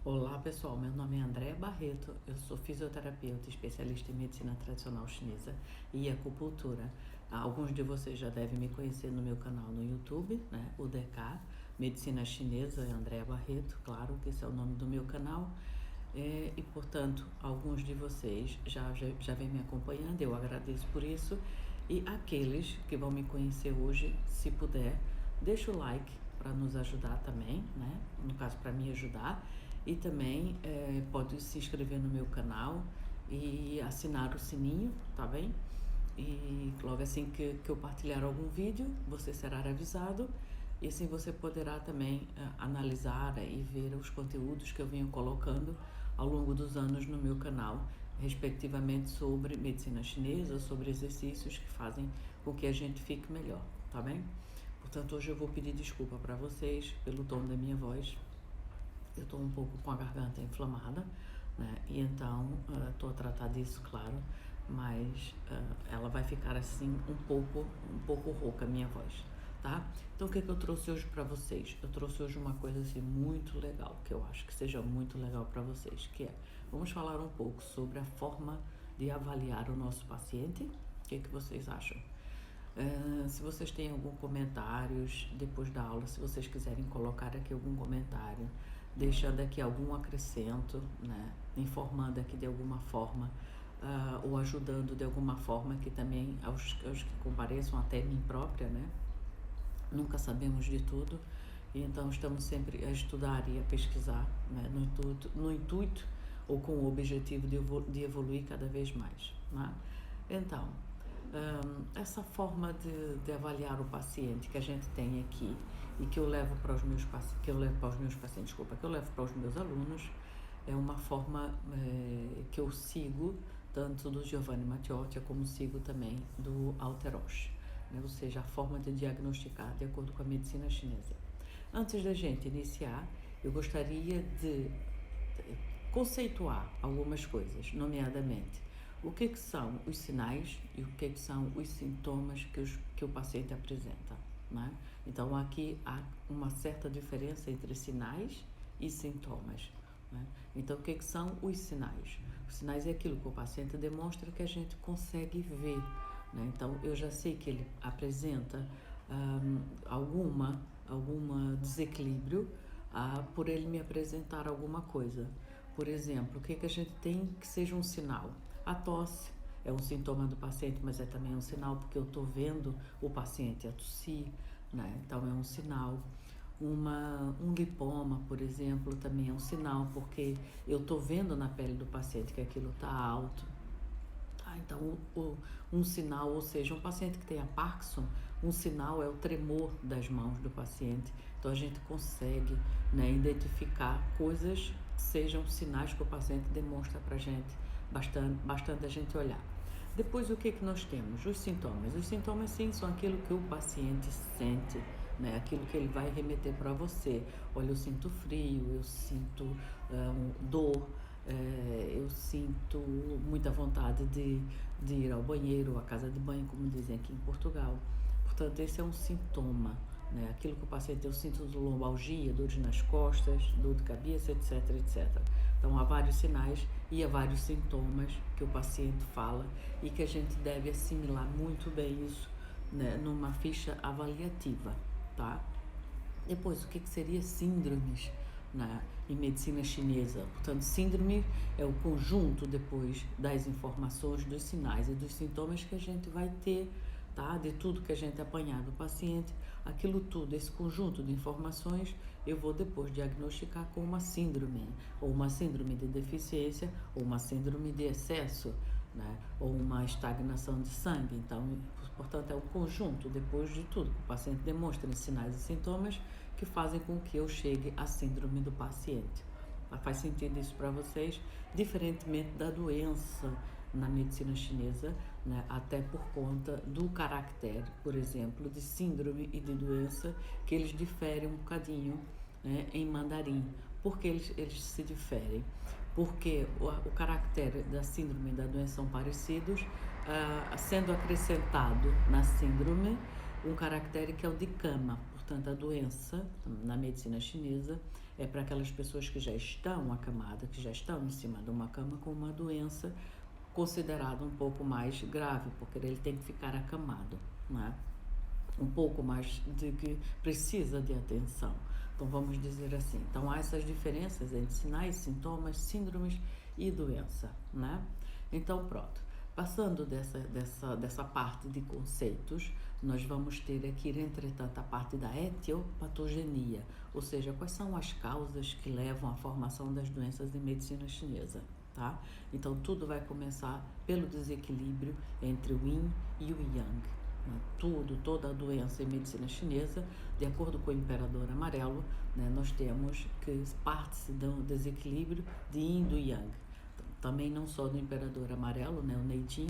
Olá pessoal, meu nome é Andréa Barreto, eu sou fisioterapeuta especialista em medicina tradicional chinesa e acupuntura. Alguns de vocês já devem me conhecer no meu canal no YouTube, né? O DK, Medicina Chinesa, Andréa Barreto, claro que esse é o nome do meu canal. E portanto, alguns de vocês já vêm me acompanhando, eu agradeço por isso. E aqueles que vão me conhecer hoje, se puder, deixa o like para nos ajudar também, né? No caso, para me ajudar. E também pode se inscrever no meu canal e assinar o sininho, tá bem? E logo assim que eu partilhar algum vídeo, você será avisado. E assim você poderá também analisar e ver os conteúdos que eu venho colocando ao longo dos anos no meu canal, respectivamente sobre medicina chinesa, sobre exercícios que fazem com que a gente fique melhor, tá bem? Portanto, hoje eu vou pedir desculpa para vocês pelo tom da minha voz. Eu estou um pouco com a garganta inflamada, né? E então estou a tratar disso, claro, mas ela vai ficar assim um pouco rouca a minha voz, tá? Então o que eu trouxe hoje para vocês? Eu trouxe hoje uma coisa assim muito legal, que eu acho que seja muito legal para vocês, que é, vamos falar um pouco sobre a forma de avaliar o nosso paciente. O que vocês acham? Se vocês têm algum comentário depois da aula, se vocês quiserem colocar aqui algum comentário, deixando aqui algum acrescento, né, informando aqui de alguma forma, ou ajudando de alguma forma aqui também aos que compareçam, até mim própria, né? Nunca sabemos de tudo, e então estamos sempre a estudar e a pesquisar, né, no intuito ou com o objetivo de evoluir cada vez mais, né? Então, essa forma de avaliar o paciente que a gente tem aqui e que eu levo para os meus pacientes, que eu levo para os meus alunos, é uma forma que eu sigo tanto do Giovanni Mattiota como sigo também do Alterosh, né? Ou seja, a forma de diagnosticar de acordo com a medicina chinesa. Antes da gente iniciar, eu gostaria de conceituar algumas coisas, nomeadamente o que são os sinais e o que são os sintomas que o paciente apresenta, né? Então aqui há uma certa diferença entre sinais e sintomas, né? Então o que são os sinais? Os sinais é aquilo que o paciente demonstra que a gente consegue ver, né? Então eu já sei que ele apresenta alguma desequilíbrio por ele me apresentar alguma coisa. Por exemplo, o que a gente tem que seja um sinal? A tosse é um sintoma do paciente, mas é também um sinal porque eu estou vendo o paciente a tossir, né? Então é um sinal. Um lipoma, por exemplo, também é um sinal porque eu estou vendo na pele do paciente que aquilo está alto. Então, um sinal, ou seja, um paciente que tenha Parkinson, um sinal é o tremor das mãos do paciente. Então, a gente consegue, né, identificar coisas que sejam sinais que o paciente demonstra para a gente, bastante a gente olhar. Depois, o que nós temos? Os sintomas. Os sintomas, sim, são aquilo que o paciente sente, né? Aquilo que ele vai remeter para você. Olha, eu sinto frio, eu sinto dor, eu sinto muita vontade de ir ao banheiro, à casa de banho, como dizem aqui em Portugal. Portanto, esse é um sintoma, né? Aquilo que o paciente, eu sinto lombalgia, dores nas costas, dor de cabeça, etc, etc. Então, há vários sinais e há vários sintomas que o paciente fala e que a gente deve assimilar muito bem isso, né, numa ficha avaliativa, tá? Depois, o que seria síndromes em medicina chinesa? Portanto, síndrome é o conjunto depois das informações, dos sinais e dos sintomas que a gente vai ter, tá? De tudo que a gente apanhar do paciente, aquilo tudo, esse conjunto de informações, eu vou depois diagnosticar com uma síndrome, ou uma síndrome de deficiência, ou uma síndrome de excesso, né? Ou uma estagnação de sangue. Então, portanto, é o conjunto, depois de tudo, que o paciente demonstra sinais e sintomas que fazem com que eu chegue à síndrome do paciente. Faz sentido isso para vocês? Diferentemente da doença na medicina chinesa, né, até por conta do caractere, por exemplo, de síndrome e de doença, que eles diferem um bocadinho, né, em mandarim. Por que eles se diferem? Porque o caractere da síndrome e da doença são parecidos, sendo acrescentado na síndrome um caractere que é o de Kama. portanto, a doença na medicina chinesa é para aquelas pessoas que já estão acamadas, que já estão em cima de uma cama com uma doença considerada um pouco mais grave, porque ele tem que ficar acamado, né? Um pouco mais de que precisa de atenção. Então, vamos dizer assim. Então, há essas diferenças entre sinais, sintomas, síndromes e doença, né? Então, pronto. Passando dessa parte de conceitos, nós vamos ter aqui, entretanto, a parte da etiopatogenia, ou seja, quais são as causas que levam à formação das doenças em medicina chinesa, tá? Então, tudo vai começar pelo desequilíbrio entre o yin e o yang. Toda a doença em medicina chinesa, de acordo com o Imperador Amarelo, né, nós temos que parte-se do desequilíbrio de yin e do yang. Também não só do Imperador Amarelo, né, o Neijing,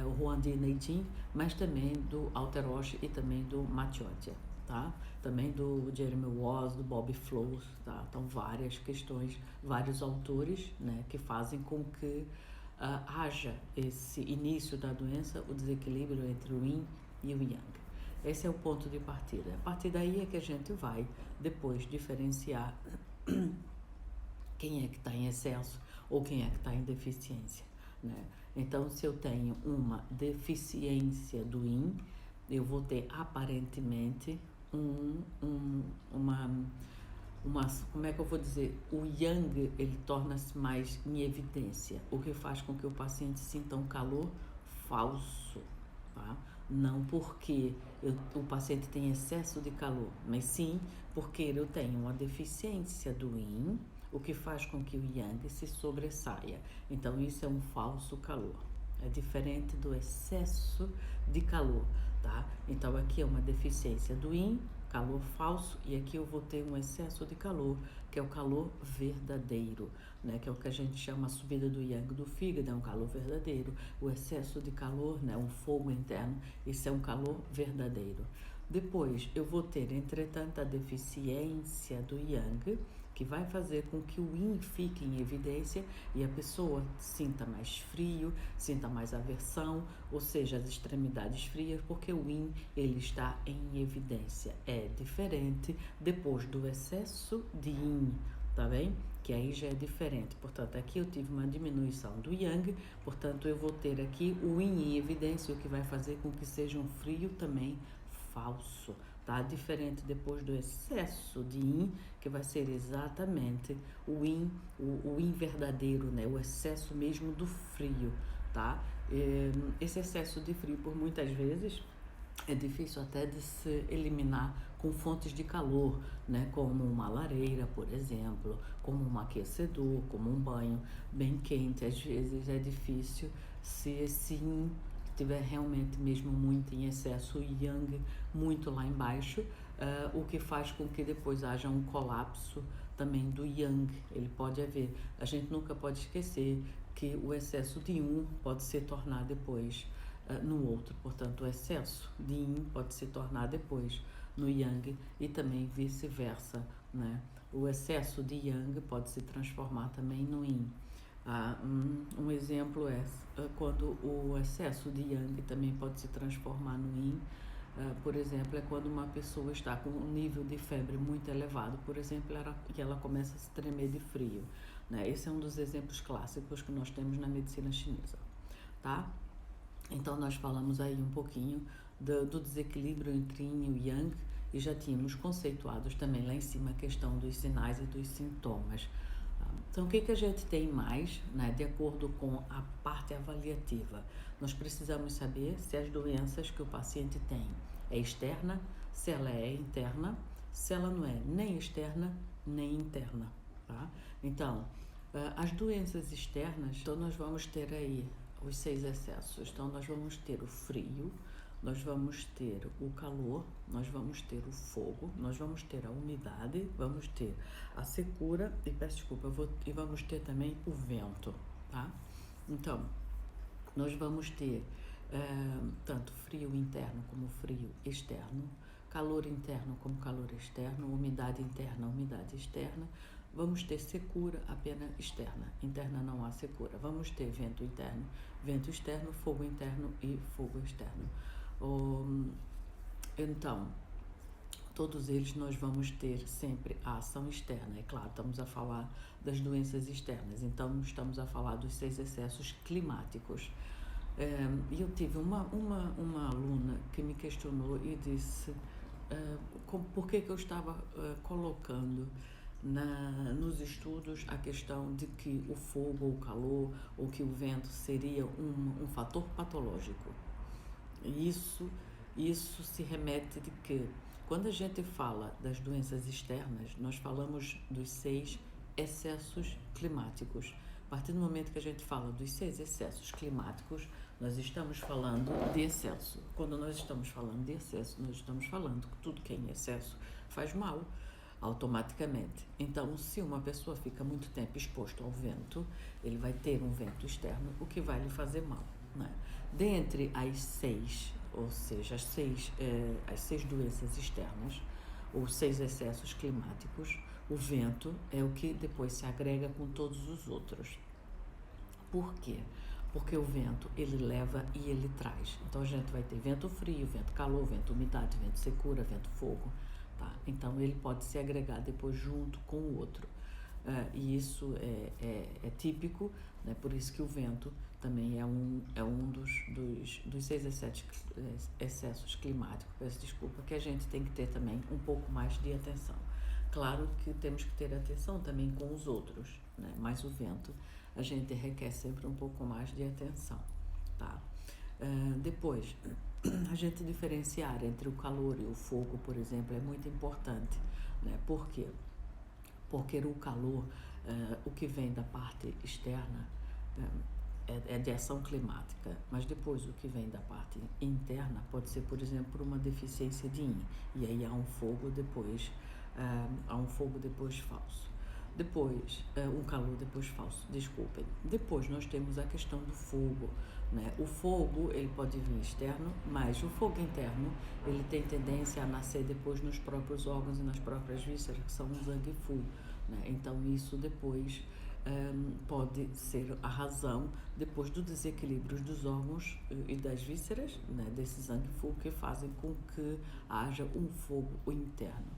o Huangdi Neijing, mas também do Alteroshi e também do Machotia, tá? Também do Jeremy Woss, do Bob Flows, tá? Então, várias questões, vários autores, né, que fazem com que haja esse início da doença, o desequilíbrio entre o yin e o yang. Esse é o ponto de partida. A partir daí é que a gente vai depois diferenciar quem é que está em excesso ou quem é que está em deficiência, né? Então, se eu tenho uma deficiência do yin, eu vou ter aparentemente como é que eu vou dizer, o yang, ele torna-se mais em evidência, o que faz com que o paciente sinta um calor falso, tá? Não porque o paciente tem excesso de calor, mas sim porque eu tenho uma deficiência do yin, o que faz com que o yang se sobressaia. Então, isso é um falso calor. É diferente do excesso de calor, tá? Então, aqui é uma deficiência do yin, calor falso, e aqui eu vou ter um excesso de calor, que é o calor verdadeiro, né? Que é o que a gente chama a subida do yang do fígado, é um calor verdadeiro. O excesso de calor, né? Um fogo interno, isso é um calor verdadeiro. Depois, eu vou ter, entretanto, a deficiência do yang, que vai fazer com que o yin fique em evidência e a pessoa sinta mais frio, sinta mais aversão, ou seja, as extremidades frias, porque o yin, ele está em evidência. É diferente depois do excesso de yin, tá bem? Que aí já é diferente. Portanto, aqui eu tive uma diminuição do yang, portanto, eu vou ter aqui o yin em evidência, o que vai fazer com que seja um frio também falso, tá? Diferente depois do excesso de yin, que vai ser exatamente o yin verdadeiro, né? O excesso mesmo do frio, tá? Esse excesso de frio, por muitas vezes, é difícil até de se eliminar com fontes de calor, né? Como uma lareira, por exemplo, como um aquecedor, como um banho bem quente. Às vezes é difícil se esse yin estiver realmente mesmo muito em excesso, o yang muito lá embaixo, o que faz com que depois haja um colapso também do yang. Ele pode haver, a gente nunca pode esquecer que o excesso de um pode se tornar depois no outro, portanto o excesso de yin pode se tornar depois no yang e também vice-versa, né? O excesso de yang pode se transformar também no yin. Um exemplo é quando o excesso de yang também pode se transformar no yin. Por exemplo, é quando uma pessoa está com um nível de febre muito elevado, por exemplo, que ela começa a se tremer de frio, né? Esse é um dos exemplos clássicos que nós temos na medicina chinesa, tá? Então, nós falamos aí um pouquinho do desequilíbrio entre yin e yang e já tínhamos conceituados também lá em cima a questão dos sinais e dos sintomas. Então, o que a gente tem mais, né, de acordo com a parte avaliativa? Nós precisamos saber se as doenças que o paciente tem é externa, se ela é interna, se ela não é nem externa nem interna, tá? Então, as doenças externas, então nós vamos ter aí os 6 excessos. Então, nós vamos ter o frio, nós vamos ter o calor, nós vamos ter o fogo, nós vamos ter a umidade, vamos ter a secura e, peço desculpa, e vamos ter também o vento, tá? Então, nós vamos ter tanto frio interno como frio externo, calor interno como calor externo, umidade interna, umidade externa. Vamos ter secura apenas externa, interna não há secura. Vamos ter vento interno, vento externo, fogo interno e fogo externo. Então, todos eles nós vamos ter sempre a ação externa. É claro, estamos a falar das doenças externas, então estamos a falar dos 6 excessos climáticos. E eu tive uma aluna que me questionou e disse por que eu estava colocando nos estudos a questão de que o fogo ou o calor ou que o vento seria um fator patológico. Isso se remete de que, quando a gente fala das doenças externas, nós falamos dos 6 excessos climáticos. A partir do momento que a gente fala dos 6 excessos climáticos, nós estamos falando de excesso. Quando nós estamos falando de excesso, nós estamos falando que tudo que é em excesso faz mal, automaticamente. Então, se uma pessoa fica muito tempo exposto ao vento, ele vai ter um vento externo, o que vai lhe fazer mal, né? Dentre as 6, ou seja, as seis doenças externas, ou 6 excessos climáticos, o vento é o que depois se agrega com todos os outros. Por quê? Porque o vento, ele leva e ele traz. Então, a gente vai ter vento frio, vento calor, vento umidade, vento secura, vento fogo, tá? Então, ele pode se agregar depois junto com o outro. E isso é típico, né? Por isso que o vento também é um dos 6 excessos climáticos, peço desculpa, que a gente tem que ter também um pouco mais de atenção. Claro que temos que ter atenção também com os outros, né? Mas o vento, a gente requer sempre um pouco mais de atenção, tá? Depois, a gente diferenciar entre o calor e o fogo, por exemplo, é muito importante, né? Por quê? Porque o calor, o que vem da parte externa, é de ação climática, mas depois o que vem da parte interna pode ser, por exemplo, por uma deficiência de yin, e aí há um fogo depois falso. Depois, um calor depois falso, desculpem. Depois nós temos a questão do fogo, né? O fogo, ele pode vir externo, mas o fogo interno, ele tem tendência a nascer depois nos próprios órgãos e nas próprias vísceras, que são o Zhang Fu, né? Então isso depois pode ser a razão, depois do desequilíbrio dos órgãos e das vísceras, né? Desse Zhang Fu, que fazem com que haja um fogo interno,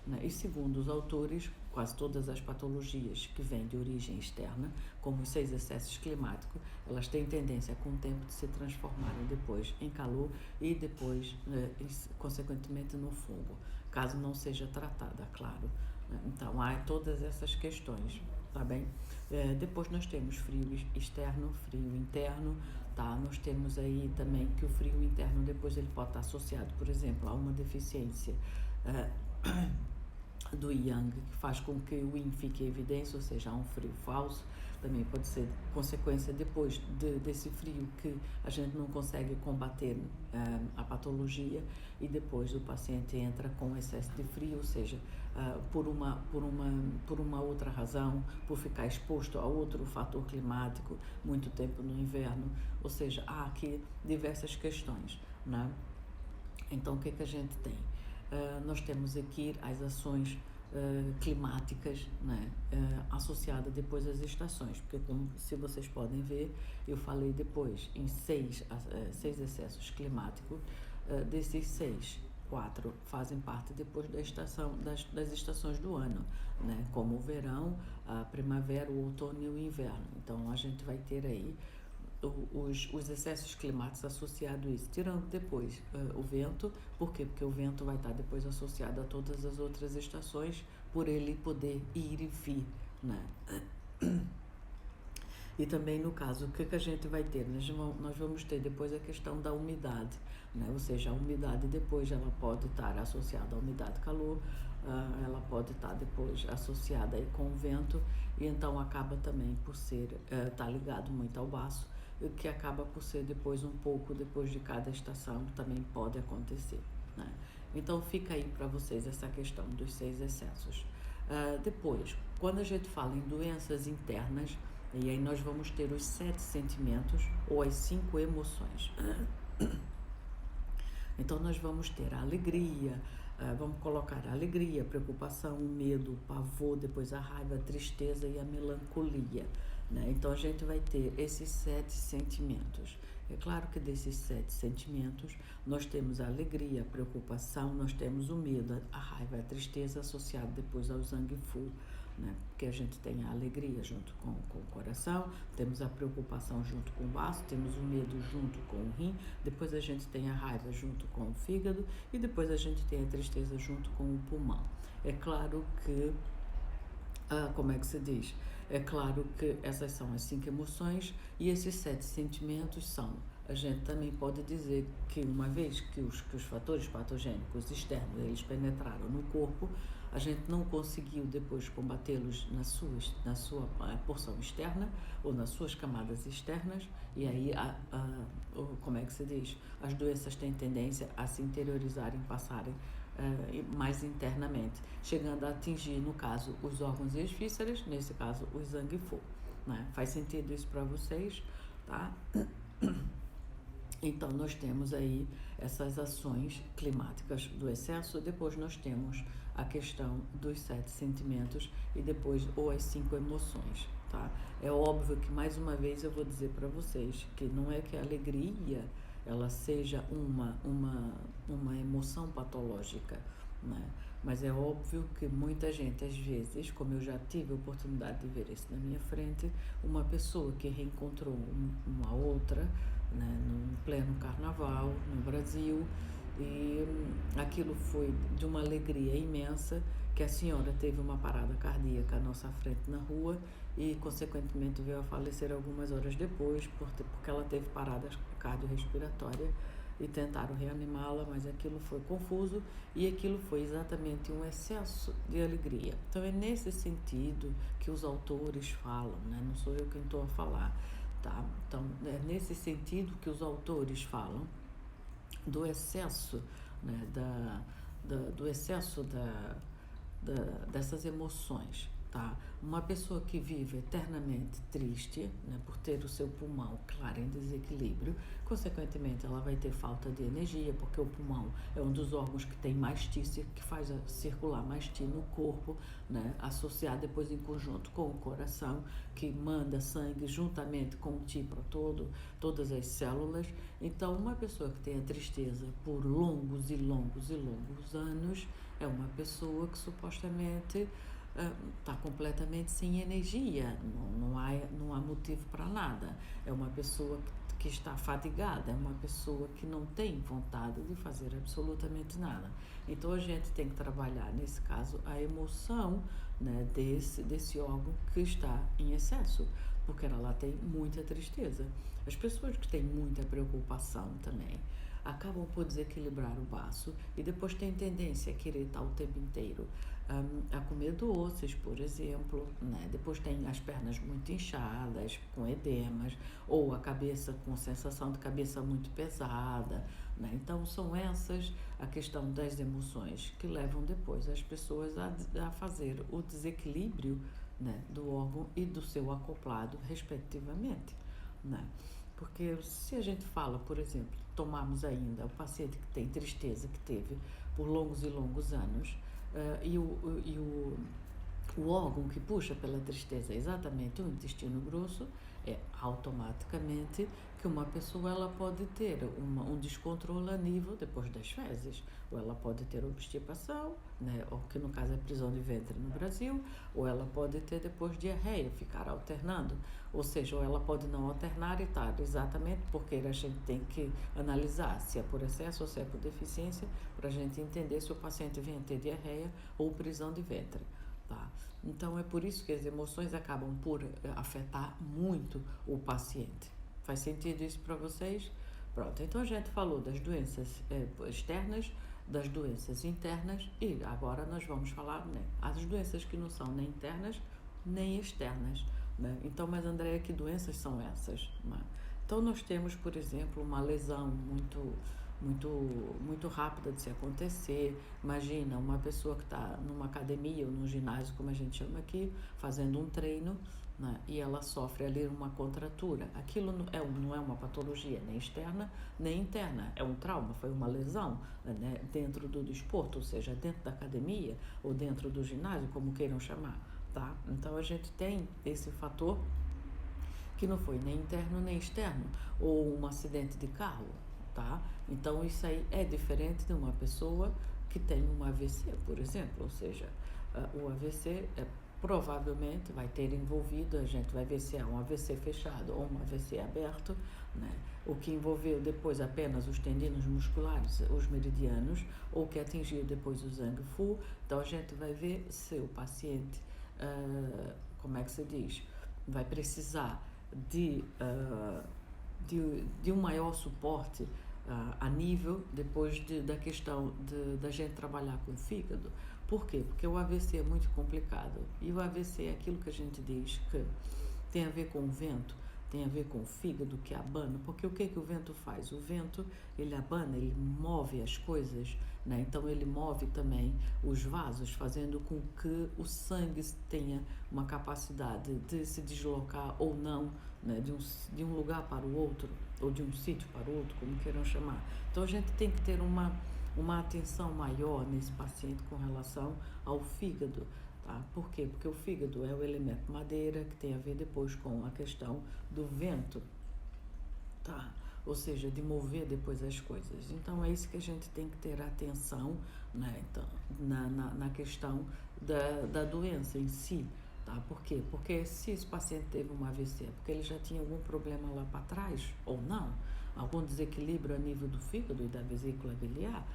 né? E segundo os autores, quase todas as patologias que vêm de origem externa, como os 6 excessos climáticos, elas têm tendência com o tempo de se transformarem depois em calor e depois, consequentemente, no fogo, caso não seja tratada, claro, né? Então, há todas essas questões, tá bem? Depois nós temos frio externo, frio interno, tá? Nós temos aí também que o frio interno depois ele pode estar associado, por exemplo, a uma deficiência do yang, que faz com que o yin fique em evidência, ou seja, há um frio falso. Também pode ser consequência depois desse frio que a gente não consegue combater a patologia, e depois o paciente entra com excesso de frio, ou seja, por uma outra razão, por ficar exposto a outro fator climático muito tempo no inverno, ou seja, há aqui diversas questões, né? Então, o que a gente tem? Nós temos aqui as ações climáticas, né, associadas depois às estações, porque se vocês podem ver, eu falei depois em 6 excessos climáticos, desses 6, 4 fazem parte depois das estações do ano, né, como o verão, a primavera, o outono e o inverno. Então a gente vai ter aí os excessos climáticos associados a isso, tirando depois o vento. Por quê? Porque o vento vai estar depois associado a todas as outras estações, por ele poder ir e vir, né? E também no caso, o que a gente vai ter? Nós vamos ter depois a questão da umidade, né? Ou seja, a umidade depois ela pode estar associada à umidade-calor, ela pode estar depois associada aí com o vento, e então acaba também por ser, tá ligado muito ao baço, que acaba por ser depois um pouco depois de cada estação, também pode acontecer, né? Então fica aí para vocês essa questão dos 6 excessos. Depois, quando a gente fala em doenças internas, e aí nós vamos ter os 7 sentimentos ou as 5 emoções. Então nós vamos ter a alegria, vamos colocar a alegria, a preocupação, o medo, o pavor, depois a raiva, a tristeza e a melancolia, né? Então a gente vai ter esses 7 sentimentos. É claro que desses 7 sentimentos, nós temos a alegria, a preocupação, nós temos o medo, a raiva, a tristeza associado depois ao Zhang Fu, né? Porque a gente tem a alegria junto com o coração, temos a preocupação junto com o baço, temos o medo junto com o rim, depois a gente tem a raiva junto com o fígado e depois a gente tem a tristeza junto com o pulmão. É claro que, como é que se diz? É claro que essas são as 5 emoções e esses 7 sentimentos são. A gente também pode dizer que uma vez que os fatores patogênicos externos eles penetraram no corpo, a gente não conseguiu depois combatê-los na sua porção externa ou nas suas camadas externas e aí, como é que se diz? As doenças têm tendência a se interiorizarem, passarem mais internamente, chegando a atingir, no caso, os órgãos e as vísceras, nesse caso, o Zhang Fu, né? Faz sentido isso para vocês, tá? Então, nós temos aí essas ações climáticas do excesso, depois nós temos a questão dos 7 sentimentos e depois ou as 5 emoções, tá? É óbvio que, mais uma vez, eu vou dizer para vocês que não é que a alegria ela seja uma emoção patológica, né? Mas é óbvio que muita gente, às vezes, como eu já tive a oportunidade de ver isso na minha frente, uma pessoa que reencontrou uma outra, né, no pleno carnaval no Brasil, e aquilo foi de uma alegria imensa, que a senhora teve uma parada cardíaca à nossa frente na rua e, consequentemente, veio a falecer algumas horas depois, porque ela teve parada cardiorrespiratória e tentaram reanimá-la, mas aquilo foi confuso e aquilo foi exatamente um excesso de alegria. Então é nesse sentido que os autores falam, né? Não sou eu quem estou a falar, tá? Então é nesse sentido que os autores falam do excesso, né? Do excesso dessas emoções, tá? Uma pessoa que vive eternamente triste, né, por ter o seu pulmão, claro, em desequilíbrio, consequentemente ela vai ter falta de energia, porque o pulmão é um dos órgãos que tem mais ti, que faz circular mais ti no corpo, né, associado depois em conjunto com o coração, que manda sangue juntamente com o ti para todas as células. Então, uma pessoa que tem a tristeza por longos e longos e longos anos é uma pessoa que supostamente está completamente sem energia, não há motivo para nada. É uma pessoa que está fadigada, é uma pessoa que não tem vontade de fazer absolutamente nada. Então a gente tem que trabalhar, nesse caso, a emoção, né, desse órgão que está em excesso, porque ela tem muita tristeza. As pessoas que têm muita preocupação também acabam por desequilibrar o baço e depois têm tendência a querer estar o tempo inteiro a comer doces, por exemplo, né? Depois tem as pernas muito inchadas, com edemas, ou a cabeça com sensação de cabeça muito pesada, né? Então são essas a questão das emoções que levam depois as pessoas a fazer o desequilíbrio, né, do órgão e do seu acoplado, respectivamente, né? Porque se a gente fala, por exemplo, tomarmos ainda o paciente que tem tristeza, que teve por longos e longos anos, e o órgão que puxa pela tristeza é exatamente o intestino grosso, é automaticamente que uma pessoa ela pode ter um descontrole a nível depois das fezes, ou ela pode ter obstipação, né, ou que no caso é prisão de ventre no Brasil, ou ela pode ter depois diarreia, ficar alternando, ou seja, ou ela pode não alternar e estar exatamente porque a gente tem que analisar se é por excesso ou se é por deficiência, para a gente entender se o paciente vem a ter diarreia ou prisão de ventre. Tá? Então é por isso que as emoções acabam por afetar muito o paciente. Faz sentido isso para vocês? Pronto, então a gente falou das doenças externas, das doenças internas e agora nós vamos falar, né, as doenças que não são nem internas nem externas, né? Então, mas Andréia, que doenças são essas? Né? Então nós temos, por exemplo, uma lesão muito rápida de se acontecer. Imagina uma pessoa que está numa academia ou num ginásio, como a gente chama aqui, fazendo um treino, né, e ela sofre ali uma contratura. Aquilo não é uma patologia nem externa nem interna, é um trauma, foi uma lesão, né, dentro do desporto, ou seja, dentro da academia ou dentro do ginásio, como queiram chamar, tá? Então a gente tem esse fator que não foi nem interno nem externo, ou um acidente de carro, tá? Então isso aí é diferente de uma pessoa que tem um AVC, por exemplo, ou seja, o AVC provavelmente vai ter envolvido, a gente vai ver se é um AVC fechado ou um AVC aberto, né? O que envolveu depois apenas os tendões musculares, os meridianos, ou que atingiu depois o Zhang Fu. Então a gente vai ver se o paciente, como é que se diz, vai precisar de um maior suporte a nível depois da questão da gente trabalhar com o fígado. Por quê? Porque o AVC é muito complicado. E o AVC é aquilo que a gente diz que tem a ver com o vento, tem a ver com o fígado que abana. Porque o que o vento faz? O vento, ele abana, ele move as coisas, né? Então ele move também os vasos, fazendo com que o sangue tenha uma capacidade de se deslocar ou não, né? de um lugar para o outro, ou de um sítio para o outro, como queiram chamar. Então a gente tem que ter uma atenção maior nesse paciente com relação ao fígado, tá? Por quê? Porque o fígado é o elemento madeira, que tem a ver depois com a questão do vento, tá? Ou seja, de mover depois as coisas. Então é isso que a gente tem que ter atenção, né? Então, na questão da doença em si. Tá? Por quê? Porque se esse paciente teve um AVC, porque ele já tinha algum problema lá para trás, ou não, algum desequilíbrio a nível do fígado e da vesícula biliar,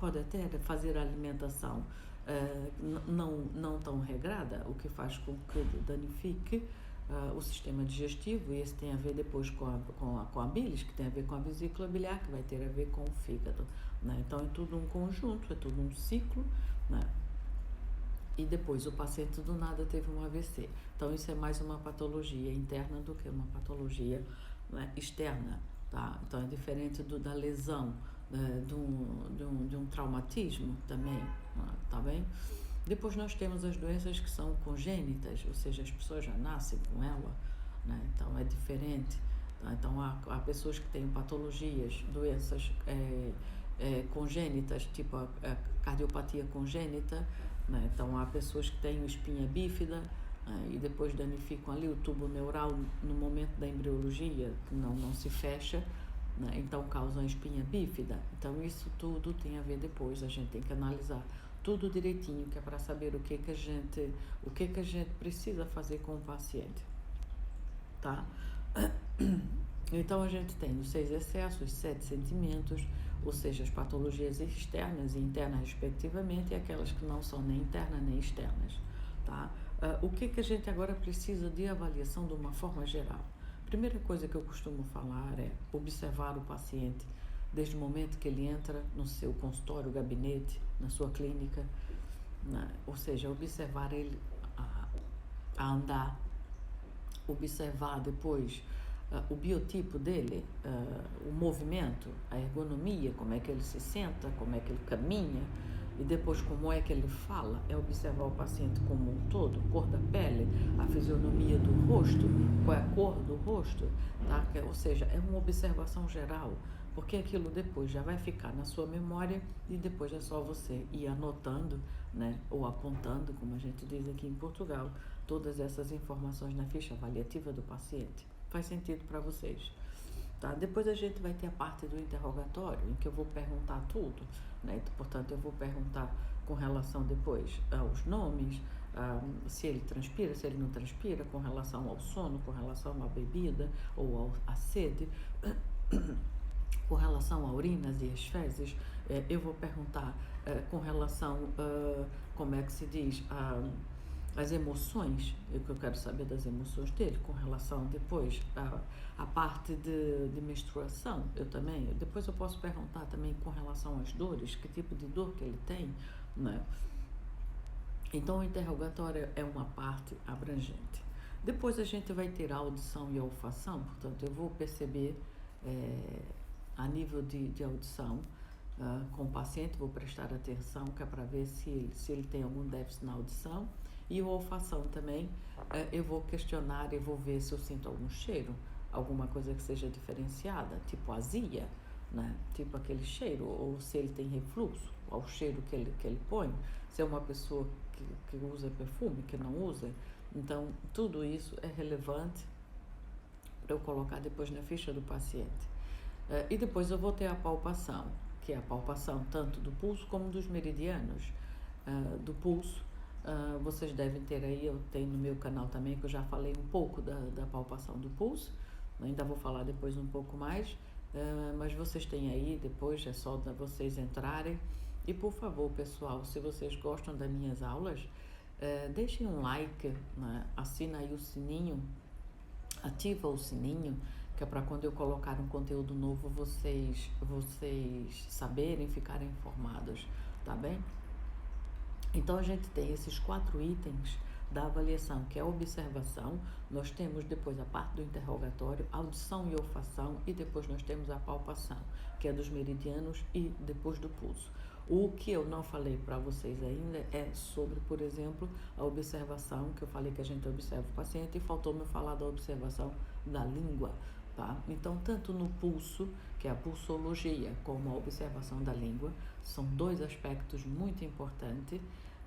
pode até fazer a alimentação não tão regrada, o que faz com que danifique o sistema digestivo, e esse tem a ver depois com a bilis, que tem a ver com a vesícula biliar, que vai ter a ver com o fígado, né? Então é tudo um conjunto, é tudo um ciclo, né? E depois o paciente do nada teve um AVC. Então isso é mais uma patologia interna do que uma patologia, né, externa, tá? Então é diferente da lesão, né, de um traumatismo também, tá bem? Depois nós temos as doenças que são congênitas, ou seja, as pessoas já nascem com ela, né? Então é diferente. Tá? Então há pessoas que têm patologias, doenças congênitas, tipo a cardiopatia congênita, né? Então há pessoas que têm espinha bífida, né? E depois danificam ali o tubo neural no momento da embriologia, que não se fecha, né? Então causam espinha bífida. Então isso tudo tem a ver depois, a gente tem que analisar tudo direitinho, que é para saber o que a gente precisa fazer com o paciente, tá? Então a gente tem os 6 excessos, os 7 sentimentos, ou seja, as patologias externas e internas respectivamente, e aquelas que não são nem internas nem externas, tá? O que a gente agora precisa de avaliação de uma forma geral? Primeira coisa que eu costumo falar é observar o paciente desde o momento que ele entra no seu consultório, gabinete, na sua clínica, né? Ou seja, observar ele a andar, observar depois o biotipo dele, o movimento, a ergonomia, como é que ele se senta, como é que ele caminha, e depois como é que ele fala, é observar o paciente como um todo, cor da pele, a fisionomia do rosto, qual é a cor do rosto, tá? Ou seja, é uma observação geral, porque aquilo depois já vai ficar na sua memória e depois é só você ir anotando, né, ou apontando, como a gente diz aqui em Portugal, todas essas informações na ficha avaliativa do paciente. Faz sentido para vocês? Tá? Depois a gente vai ter a parte do interrogatório, em que eu vou perguntar tudo, né? Portanto, eu vou perguntar com relação depois aos nomes, se ele transpira, se ele não transpira, com relação ao sono, com relação à bebida ou à sede, com relação a urinas e as fezes. Eu vou perguntar com relação, como é que se diz, as emoções, que eu quero saber das emoções dele, com relação depois a parte de menstruação, depois eu posso perguntar também com relação às dores, que tipo de dor que ele tem, né? Então o interrogatório é uma parte abrangente. Depois a gente vai ter a audição e a olfação, portanto eu vou perceber a nível de audição, com o paciente, vou prestar atenção, que é para ver se ele tem algum déficit na audição, e a olfação também, eu vou questionar e vou ver se eu sinto algum cheiro, alguma coisa que seja diferenciada, tipo azia, né? Tipo aquele cheiro, ou se ele tem refluxo ao cheiro que ele põe, se é uma pessoa que usa perfume, que não usa. Então tudo isso é relevante para eu colocar depois na ficha do paciente. E depois eu vou ter a palpação, que é a palpação tanto do pulso como dos meridianos do pulso. Vocês devem ter aí, eu tenho no meu canal também, que eu já falei um pouco da palpação do pulso, ainda vou falar depois um pouco mais, mas vocês têm aí, depois é só vocês entrarem. E por favor, pessoal, se vocês gostam das minhas aulas, deixem um like, né? Assina aí o sininho, ativa o sininho, que é para quando eu colocar um conteúdo novo, vocês saberem, ficarem informados, tá bem? Então, a gente tem esses 4 itens da avaliação, que é a observação, nós temos depois a parte do interrogatório, audição e olfação, e depois nós temos a palpação, que é dos meridianos e depois do pulso. O que eu não falei para vocês ainda é sobre, por exemplo, a observação, que eu falei que a gente observa o paciente, e faltou-me falar da observação da língua, tá? Então, tanto no pulso, que é a pulsologia, como a observação da língua, são 2 aspectos muito importantes,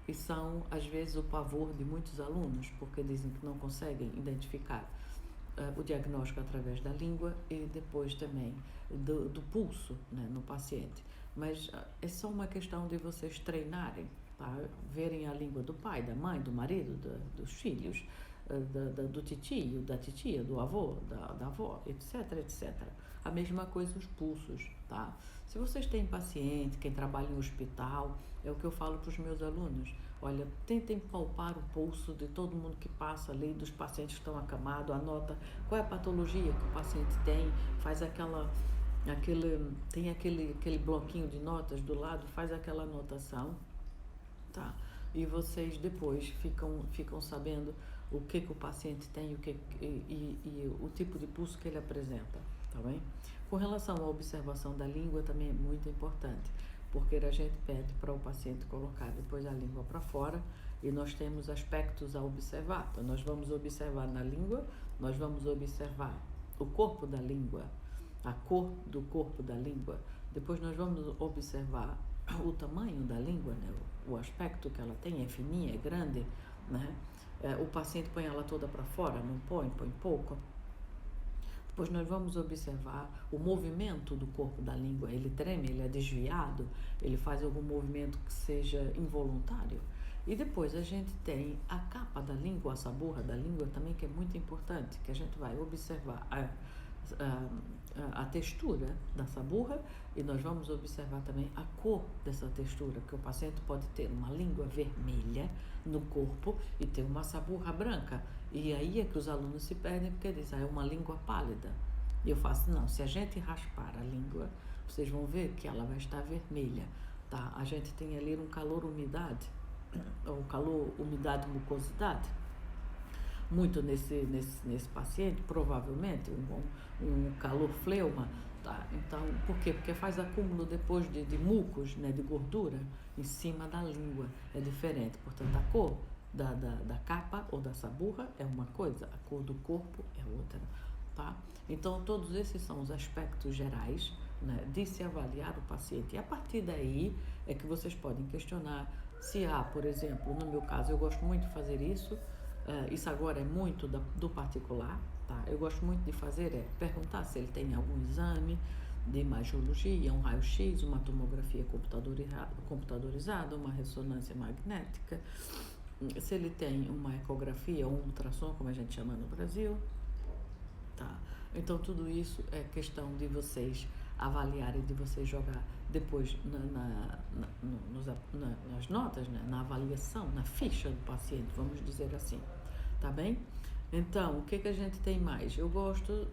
e são, às vezes, o pavor de muitos alunos, porque dizem que não conseguem identificar o diagnóstico através da língua e depois também do pulso, né, no paciente. Mas é só uma questão de vocês treinarem, tá? Verem a língua do pai, da mãe, do marido, dos filhos, do titio, da titia, do avô, da avó, etc, etc. A mesma coisa os pulsos, tá? Se vocês têm paciente, quem trabalha em hospital, é o que eu falo para os meus alunos. Olha, tentem palpar o pulso de todo mundo que passa ali, dos pacientes que estão acamados, anota qual é a patologia que o paciente tem, faz tem aquele bloquinho de notas do lado, faz aquela anotação, tá? E vocês depois ficam sabendo o que o paciente tem e o tipo de pulso que ele apresenta, tá bem? Com relação à observação da língua também é muito importante, porque a gente pede para o paciente colocar depois a língua para fora e nós temos aspectos a observar. Então, nós vamos observar na língua, nós vamos observar o corpo da língua, a cor do corpo da língua, depois nós vamos observar o tamanho da língua, né? O aspecto que ela tem, é fininha, é grande, né? O paciente põe ela toda para fora, não põe pouco. Depois nós vamos observar o movimento do corpo da língua, ele treme, ele é desviado, ele faz algum movimento que seja involuntário. E depois a gente tem a capa da língua, a saburra da língua também, que é muito importante, que a gente vai observar a textura da saburra e nós vamos observar também a cor dessa textura, que o paciente pode ter uma língua vermelha no corpo e ter uma saburra branca. E aí é que os alunos se perdem, porque dizem, é uma língua pálida. E eu faço, não, se a gente raspar a língua, vocês vão ver que ela vai estar vermelha, tá? A gente tem ali um calor-umidade, ou calor-umidade mucosidade, muito nesse paciente, provavelmente, um calor-fleuma, tá? Então, por quê? Porque faz acúmulo depois de mucos, né, de gordura, em cima da língua, é diferente. Portanto, a cor da capa ou da saburra é uma coisa, a cor do corpo é outra, tá? Então, todos esses são os aspectos gerais, né, de se avaliar o paciente. E a partir daí é que vocês podem questionar se há, por exemplo, no meu caso, eu gosto muito de fazer isso, isso agora é muito do particular, tá? Eu gosto muito de fazer perguntar se ele tem algum exame de imagiologia, um raio-x, uma tomografia computadorizada, uma ressonância magnética, se ele tem uma ecografia ou um ultrassom, como a gente chama no Brasil, tá? Então, tudo isso é questão de vocês avaliarem, de vocês jogar depois nas notas, né? Na avaliação, na ficha do paciente, vamos dizer assim, tá bem? Então, o que a gente tem mais? Eu gosto,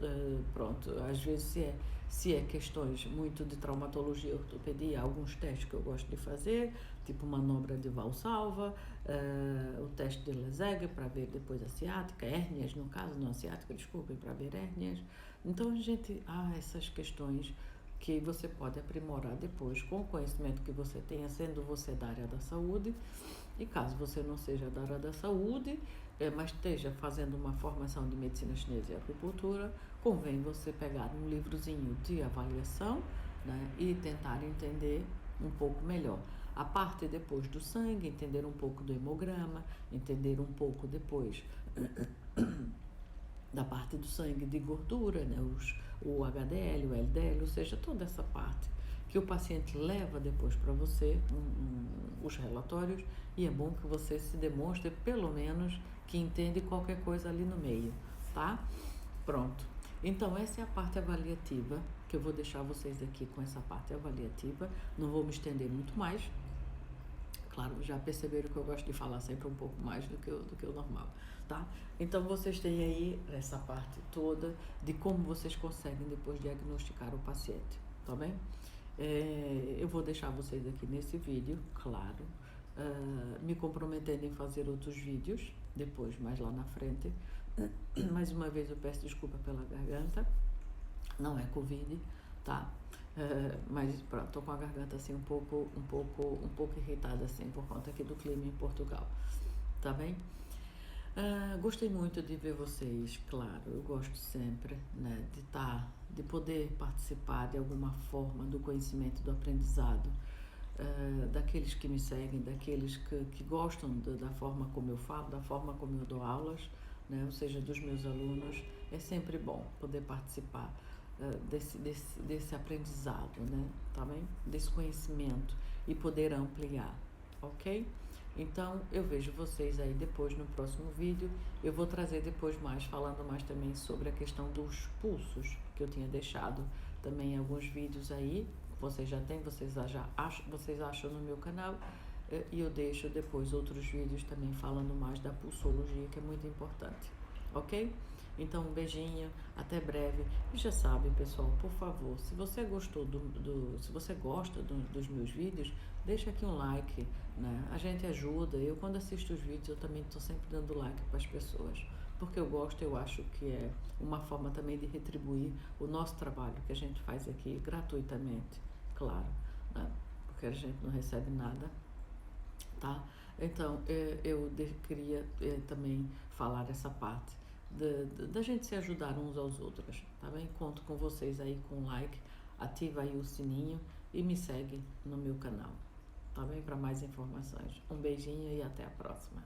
pronto, às vezes se é questões muito de traumatologia, ortopedia, alguns testes que eu gosto de fazer, tipo manobra de Valsalva, o teste de Lesegue para ver depois a ciática, hérnias no caso, não a ciática, desculpem, para ver hérnias. Então, a gente, essas questões que você pode aprimorar depois com o conhecimento que você tenha, sendo você da área da saúde, e caso você não seja da área da saúde, mas esteja fazendo uma formação de medicina chinesa e acupuntura, convém você pegar um livrozinho de avaliação, né, e tentar entender um pouco melhor. A parte depois do sangue, entender um pouco do hemograma, entender um pouco depois da parte do sangue de gordura, né? O HDL, o LDL, ou seja, toda essa parte que o paciente leva depois para você, os relatórios, e é bom que você se demonstre pelo menos que entende qualquer coisa ali no meio, tá? Pronto. Então, essa é a parte avaliativa, que eu vou deixar vocês aqui com essa parte avaliativa. Não vou me estender muito mais. Claro, já perceberam que eu gosto de falar sempre um pouco mais do que o normal, tá? Então, vocês têm aí essa parte toda de como vocês conseguem depois diagnosticar o paciente, tá bem? Eu vou deixar vocês aqui nesse vídeo, claro, me comprometendo em fazer outros vídeos depois, mais lá na frente. Mais uma vez eu peço desculpa pela garganta, não é Covid, tá? Mas pronto, tô com a garganta assim um pouco irritada assim por conta aqui do clima em Portugal, tá bem? Gostei muito de ver vocês, claro, eu gosto sempre, né, de poder participar de alguma forma do conhecimento, do aprendizado, daqueles que me seguem, daqueles que gostam da forma como eu falo, da forma como eu dou aulas, né, ou seja, dos meus alunos. É sempre bom poder participar desse aprendizado, né, tá bem? Desse conhecimento e poder ampliar, ok? Então, eu vejo vocês aí depois no próximo vídeo. Eu vou trazer depois falando mais também sobre a questão dos pulsos, que eu tinha deixado também alguns vídeos aí. Vocês já têm, vocês acham no meu canal. E eu deixo depois outros vídeos também falando mais da pulsologia, que é muito importante, ok? Então, um beijinho, até breve. E já sabe, pessoal, por favor, se você gostou se você gosta dos meus vídeos, deixa aqui um like, né? A gente ajuda. Eu, quando assisto os vídeos, eu também estou sempre dando like para as pessoas, porque eu gosto, eu acho que é uma forma também de retribuir o nosso trabalho que a gente faz aqui gratuitamente, claro, né? Porque a gente não recebe nada, tá? Então, eu queria também falar essa parte da gente se ajudar uns aos outros, tá bem? Conto com vocês aí com o like, ativa aí o sininho e me segue no meu canal, tá bem? Para mais informações. Um beijinho e até a próxima.